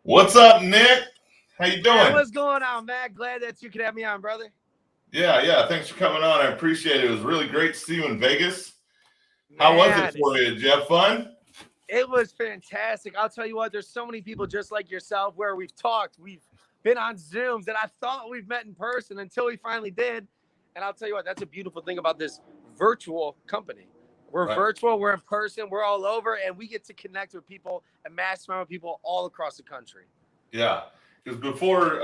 What's up, Nick? How you Man, doing? what's going on, Matt? Glad that you could have me on, brother. Yeah. Thanks for coming on. I appreciate it. It was really great to see you in Vegas. How was it Man, for you? Did you have fun? it was fantastic. I'll tell you what, there's so many people just like yourself where we've talked, we've been on Zooms, and I thought we've met in person until we finally did. And I'll tell you what, that's a beautiful thing about this virtual company. We're Right. virtual, we're in person, we're all over, and we get to connect with people and mass amount of people all across the country. Yeah. Because before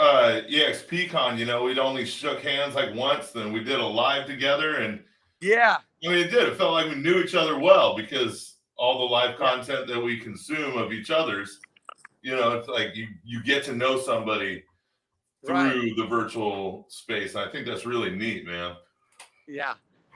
EXPCon, we'd only shook hands like once, then we did a live together. And Yeah, I mean, it did. It felt like we knew each other well because all the live yeah, content that we consume of each other's, it's like you get to know somebody right. through the virtual space. And I think that's really neat, man. Yeah.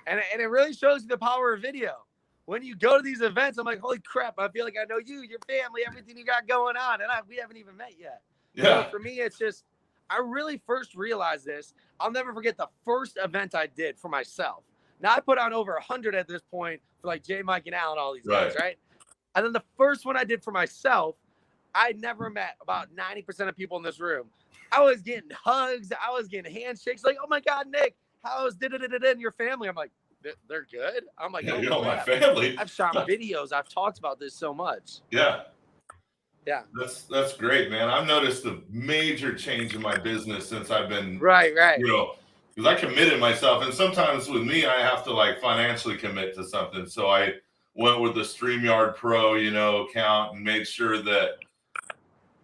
And it really shows you the power of video. When you go to these events, I'm like, holy crap, I feel like I know you, your family, everything you got going on. And we haven't even met yet. So Yeah. for me, it's just, I really first realized this. I'll never forget the first event I did for myself. Now, I put on over 100 at this point for like J, Mike, and Alan, all these guys, Right. right? And then the first one I did for myself, I never met about 90% of people in this room. I was getting hugs. I was getting handshakes. Like, oh my God, Nick, how's in your family? I'm like, they're good. I'm like, Yeah, oh my crap. family. I've shot videos. I've talked about this so much. Yeah. Yeah. That's great, man. I've noticed a major change in my business since I've been, Right. because I committed myself, and sometimes with me, I have to like financially commit to something. So I went with the StreamYard Pro, account and made sure that,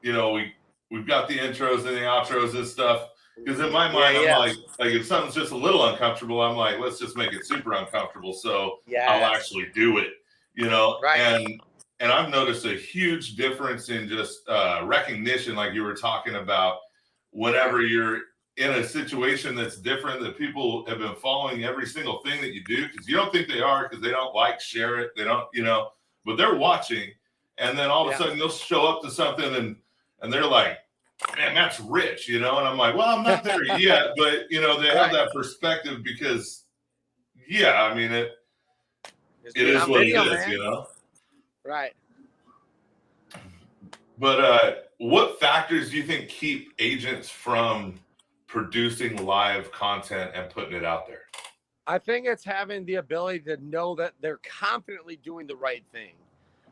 we've got the intros and the outros and stuff. Because in my mind, I'm Yeah. like if something's just a little uncomfortable, I'm like, let's just make it super uncomfortable. So I'll Yes. actually do it, Right. and I've noticed a huge difference in just recognition, like you were talking about, Right. whenever you're in a situation that's different, that people have been following every single thing that you do, because you don't think they are, because they don't like, share it, they don't, but they're watching, and then all of a Yeah. sudden you'll show up to something and they're like, man, that's rich, and I'm like, well, I'm not there yet, but they have Right. that perspective because, yeah, I mean Just it being is on what it video, is, man. Right. But what factors do you think keep agents from producing live content and putting it out there? I think it's having the ability to know that they're confidently doing the right thing.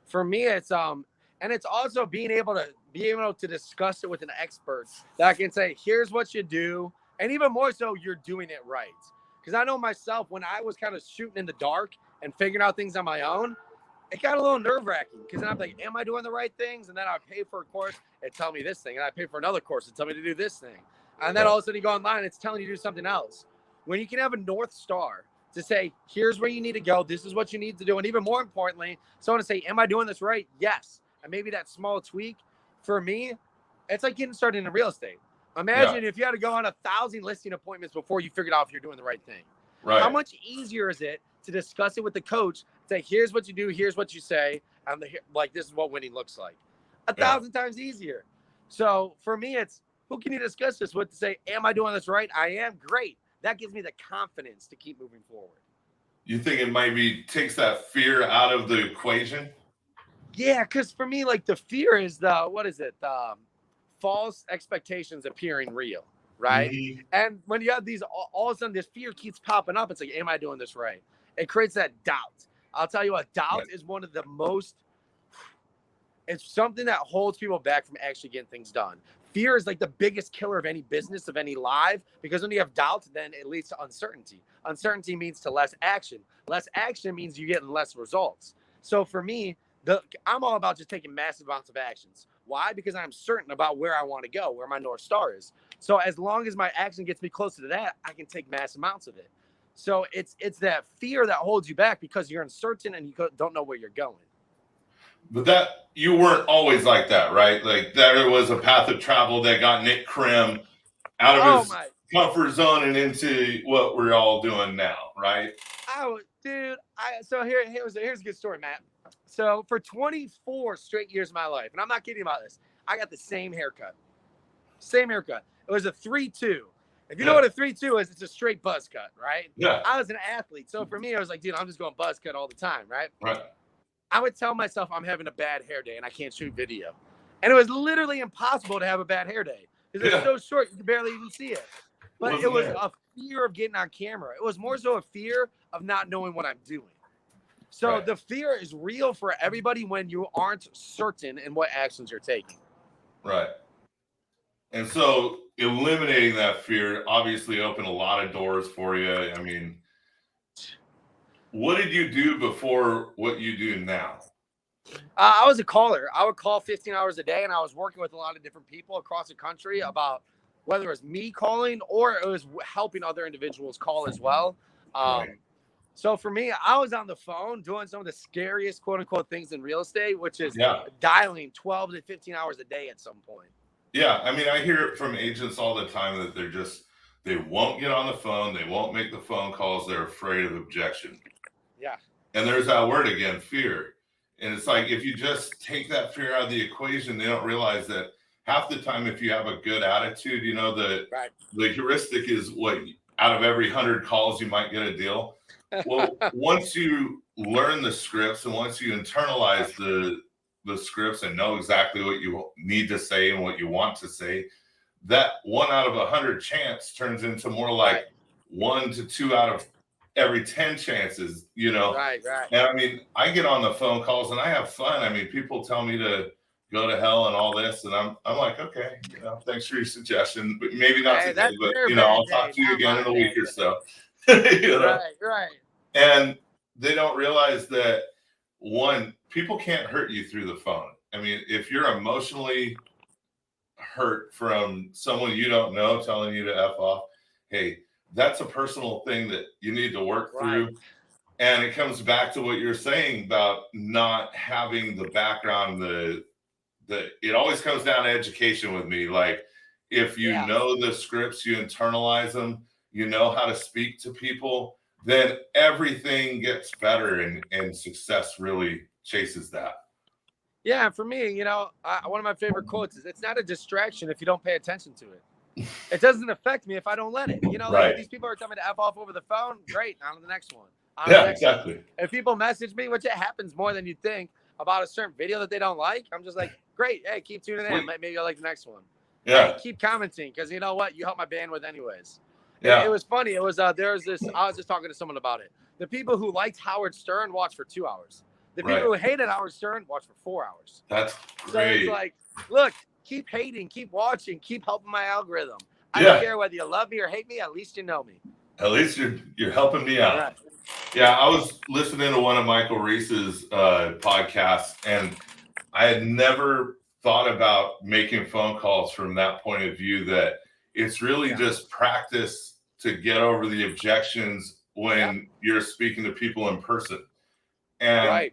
For me, and it's also being able to discuss it with an expert that can say, here's what you do, and even more so, you're doing it right. Because I know myself, when I was kind of shooting in the dark and figuring out things on my own, it got a little nerve wracking because then I'm like, am I doing the right things? And then I pay for a course, it tell me this thing, and I pay for another course, it tell me to do this thing, and then Right. all of a sudden you go online, it's telling you to do something else. When you can have a North Star to say, here's where you need to go, this is what you need to do, and even more importantly, someone to say, am I doing this right? Yes. And maybe that small tweak, for me, it's like getting started in real estate. Yeah. Imagine if you had to go on 1,000 listing appointments before you figured out if you're doing the right thing. How Right. much easier is it to discuss it with the coach? Say, here's what you do, here's what you say, and like this is what winning looks like. A Yeah. thousand times easier. So for me, it's who can you discuss this with to say, am I doing this right? I am. Great. That gives me the confidence to keep moving forward. You think it maybe takes that fear out of the equation? Yeah, because for me, like the fear is the what is it? False expectations appearing real, right? Mm-hmm. And when you have these, all of a sudden, this fear keeps popping up. It's like, am I doing this right? It creates that doubt. I'll tell you what, doubt Right. is one of the most. It's something that holds people back from actually getting things done. Fear is like the biggest killer of any business, of any live, because when you have doubt, then it leads to uncertainty. Uncertainty means to less action. Less action means you get less results. So for me, I'm all about just taking massive amounts of actions. Why? Because I'm certain about where I want to go, where my North Star is. So as long as my action gets me closer to that, I can take mass amounts of it. So it's that fear that holds you back because you're uncertain and you don't know where you're going. But that you weren't always like that, right? Like there was a path of travel that got Nick Krem out of Oh his my. comfort zone and into what we're all doing now, right? Dude, so here's a good story, Matt. So for 24 straight years of my life, and I'm not kidding about this, I got the same haircut. Same haircut. It was a 3-2. If you know Yeah. what a 3-2 is, it's a straight buzz cut, right? Yeah. I was an athlete. So for me, I was like, dude, I'm just going buzz cut all the time, right? Right. I would tell myself I'm having a bad hair day and I can't shoot video. And it was literally impossible to have a bad hair day because it's so short you can barely even see it. But it was a fear of getting on camera. It was more so a fear of not knowing what I'm doing. So the fear is real for everybody when you aren't certain in what actions you're taking. Right. And so eliminating that fear obviously opened a lot of doors for you. I mean, what did you do before what you do now? I was a caller. I would call 15 hours a day, and I was working with a lot of different people across the country about whether it was me calling or it was helping other individuals call as well. So for me, I was on the phone doing some of the scariest quote unquote things in real estate, which is dialing 12 to 15 hours a day at some point. Yeah. I mean, I hear it from agents all the time that they won't get on the phone. They won't make the phone calls. They're afraid of objection. Yeah. And there's that word again, fear. And it's like, if you just take that fear out of the equation, they don't realize that half the time, if you have a good attitude, you know, the heuristic is what out of every 100 calls, you might get a deal. Well, once you learn the scripts and once you internalize the scripts and know exactly what you need to say and what you want to say, that 1 out of 100 chance turns into more like 1 to 2 out of every 10 chances, you know? Right. And I mean, I get on the phone calls and I have fun. I mean, people tell me to go to hell and all this, and I'm like, okay, you know, thanks for your suggestion, but maybe not today, but you know, I'll talk to you again in a week or so. You know? Right. And they don't realize that, one, people can't hurt you through the phone. I mean, if you're emotionally hurt from someone you don't know telling you to F off, hey, that's a personal thing that you need to work through. And it comes back to what you're saying about not having the background, it always comes down to education with me. Like, if you know the scripts, you internalize them, you know how to speak to people, then everything gets better and success really chases that. Yeah, for me, you know, one of my favorite quotes is, "It's not a distraction if you don't pay attention to it. It doesn't affect me if I don't let it." You know, like if these people are telling me to F off over the phone, great, on to the next one. Exactly. If people message me, which it happens more than you think, about a certain video that they don't like, I'm just like, great, hey, keep tuning in. Maybe I'll like the next one. Yeah. Hey, keep commenting, because you know what? You help my bandwidth anyways. Yeah. It was funny. It was I was just talking to someone about it. The people who liked Howard Stern watched for 2 hours. The people who hated Howard Stern watched for 4 hours. That's great. So it's like, look, keep hating, keep watching, keep helping my algorithm. I don't care whether you love me or hate me. At least you know me. At least you're helping me out. Right. Yeah, I was listening to one of Michael Reese's podcasts, and I had never thought about making phone calls from that point of view, that it's really just practice to get over the objections when you're speaking to people in person. And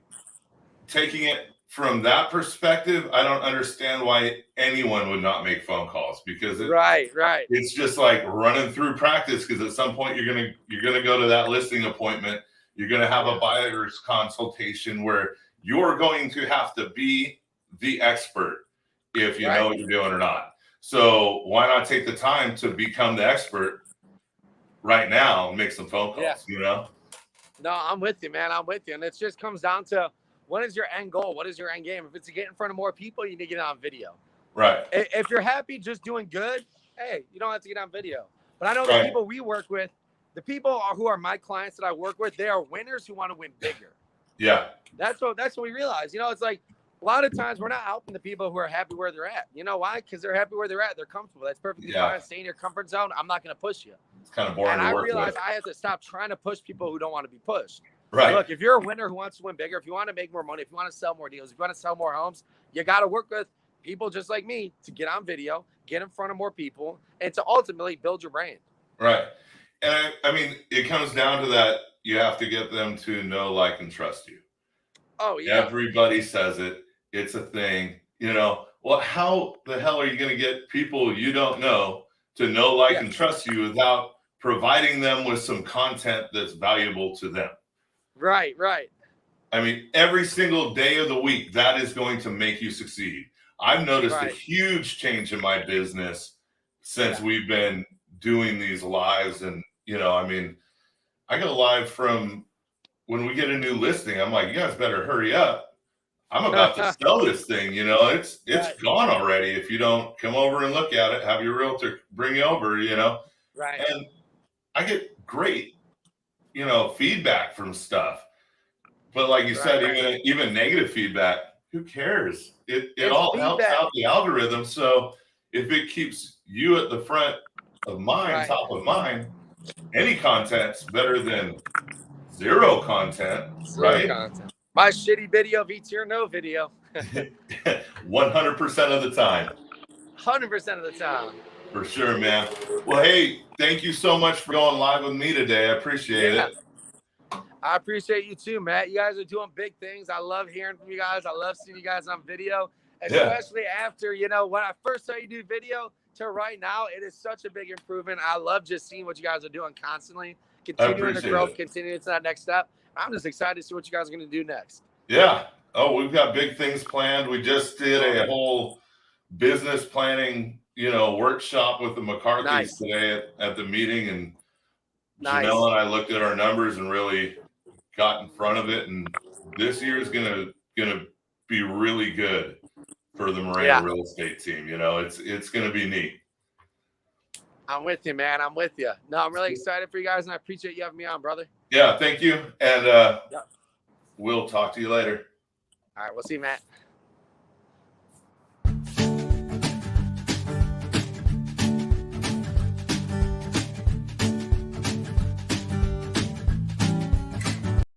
taking it from that perspective, I don't understand why anyone would not make phone calls, because it's just like running through practice, because at some point you're gonna go to that listing appointment. You're gonna have a buyer's consultation where you're going to have to be the expert if you know what you're doing or not. So why not take the time to become the expert right now and make some phone calls, you know? No, I'm with you, man. I'm with you. And it just comes down to, what is your end goal? What is your end game? If it's to get in front of more people, you need to get on video. Right. If you're happy just doing good, hey, you don't have to get on video. But I know the people we work with, the people who are my clients that I work with, they are winners who want to win bigger. Yeah. That's what we realize. You know, it's like, a lot of times we're not helping the people who are happy where they're at. You know why? Because they're happy where they're at. They're comfortable. That's perfectly fine. Stay in your comfort zone. I'm not going to push you. It's kind of boring. And I realized I have to stop trying to push people who don't want to be pushed. Right. Look, if you're a winner who wants to win bigger, if you want to make more money, if you want to sell more deals, if you want to sell more homes, you got to work with people just like me to get on video, get in front of more people, and to ultimately build your brand. Right. And I mean, it comes down to that. You have to get them to know, like, and trust you. Oh, yeah. Everybody says it. It's a thing, you know. Well, how the hell are you going to get people you don't know to know, like, and trust you without providing them with some content that's valuable to them? Right. I mean, every single day of the week, that is going to make you succeed. I've noticed a huge change in my business since we've been doing these lives. And, you know, I mean, I go live from when we get a new listing. I'm like, you guys better hurry up. I'm about to sell this thing. You know, it's Right. gone already. If you don't come over and look at it, have your realtor bring you over, you know, Right. and I get great, you know, feedback from stuff. But like you said, even negative feedback, who cares? It all helps out the algorithm. So if it keeps you at the front of mind, top of mind, any content's better than zero content, right? Content. My shitty video beats your no video. 100% of the time. 100% of the time. For sure, man. Well, hey, thank you so much for going live with me today. I appreciate it. I appreciate you too, Matt. You guys are doing big things. I love hearing from you guys. I love seeing you guys on video, especially after, you know, when I first saw you do video to right now, it is such a big improvement. I love just seeing what you guys are doing constantly, continuing the growth, continuing to that next step. I'm just excited to see what you guys are going to do next. Yeah. Oh, we've got big things planned. We just did a whole business planning, you know, workshop with the McCarthys today at the meeting, and Janelle and I looked at our numbers and really got in front of it. And this year is gonna be really good for the Miranda real estate team. You know, it's gonna be neat. I'm with you, man. I'm with you. No, I'm really excited for you guys, and I appreciate you having me on, brother. Yeah, thank you. And we'll talk to you later. All right, we'll see you, Matt.